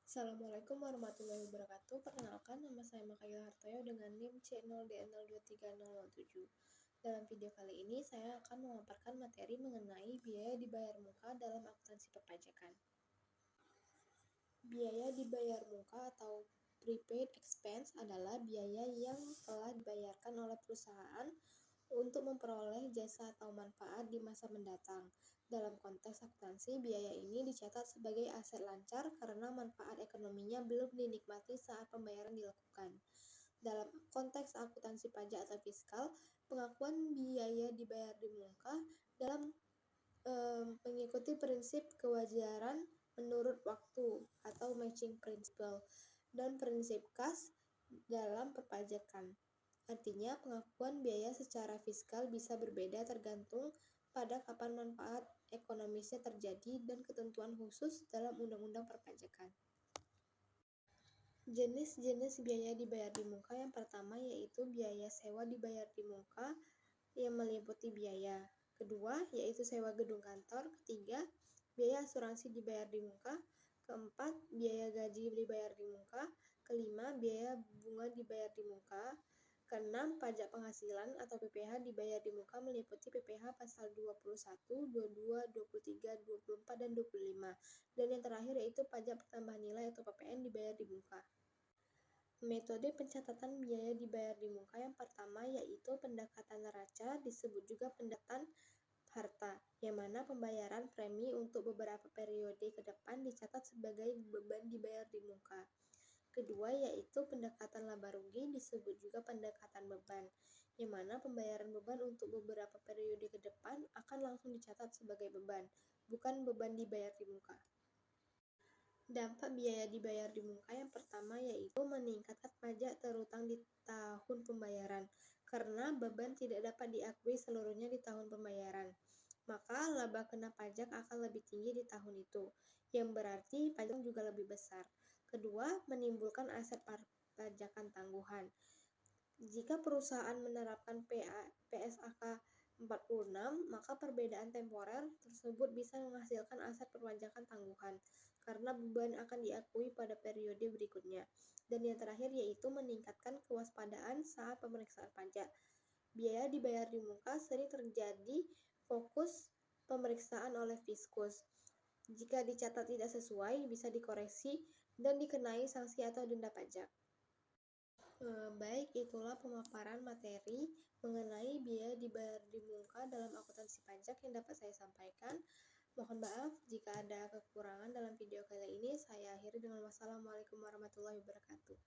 Assalamualaikum warahmatullahi wabarakatuh. Perkenalkan, nama saya Makayla Hartoyo dengan NIM C0DN02307. Dalam video kali ini, saya akan memaparkan materi mengenai biaya dibayar muka dalam akuntansi perpajakan. Biaya dibayar muka atau prepaid expense adalah biaya yang telah dibayarkan oleh perusahaan untuk memperoleh jasa atau manfaat di masa mendatang. Dalam konteks akuntansi, biaya ini dicatat sebagai aset lancar karena manfaat ekonominya belum dinikmati saat pembayaran dilakukan. Dalam konteks akuntansi pajak atau fiskal, pengakuan biaya dibayar di muka dalam mengikuti prinsip kewajaran menurut waktu atau matching principle dan prinsip kas dalam perpajakan. Artinya, pengakuan biaya secara fiskal bisa berbeda tergantung pada kapan manfaat ekonomisnya terjadi dan ketentuan khusus dalam undang-undang perpajakan. Jenis-jenis biaya dibayar di muka yang pertama yaitu biaya sewa dibayar di muka yang meliputi biaya. Kedua, yaitu sewa gedung kantor. Ketiga, biaya asuransi dibayar di muka. Keempat, biaya gaji dibayar di muka. Kelima, biaya bunga dibayar di muka. Keenam, pajak penghasilan atau PPh dibayar di muka meliputi PPh pasal 21, 22, 23, 24, dan 25. Dan yang terakhir yaitu pajak pertambahan nilai atau PPN dibayar di muka. Metode pencatatan biaya dibayar di muka yang pertama yaitu pendekatan neraca, disebut juga pendekatan harta, yang mana pembayaran premi untuk beberapa periode ke depan dicatat sebagai beban dibayar di muka. Kedua yaitu pendekatan laba rugi, disebut juga pendekatan beban, yang mana pembayaran beban untuk beberapa periode ke depan akan langsung dicatat sebagai beban, bukan beban dibayar di muka. Dampak biaya dibayar di muka yang pertama yaitu meningkatkan pajak terutang di tahun pembayaran, karena beban tidak dapat diakui seluruhnya di tahun pembayaran. Maka laba kena pajak akan lebih tinggi di tahun itu, yang berarti pajak juga lebih besar. Kedua, menimbulkan aset pajakan tangguhan. Jika perusahaan menerapkan PSAK 46, maka perbedaan temporer tersebut bisa menghasilkan aset perpajakan tangguhan, karena beban akan diakui pada periode berikutnya. Dan yang terakhir yaitu meningkatkan kewaspadaan saat pemeriksaan pajak. Biaya dibayar di muka sering terjadi fokus pemeriksaan oleh Fiskus. Jika dicatat tidak sesuai, bisa dikoreksi dan dikenai sanksi atau denda pajak. Baik, itulah pemaparan materi mengenai biaya dibayar di muka dalam akuntansi pajak yang dapat saya sampaikan. Mohon maaf jika ada kekurangan dalam video kali ini. Saya akhiri dengan wassalamualaikum warahmatullahi wabarakatuh.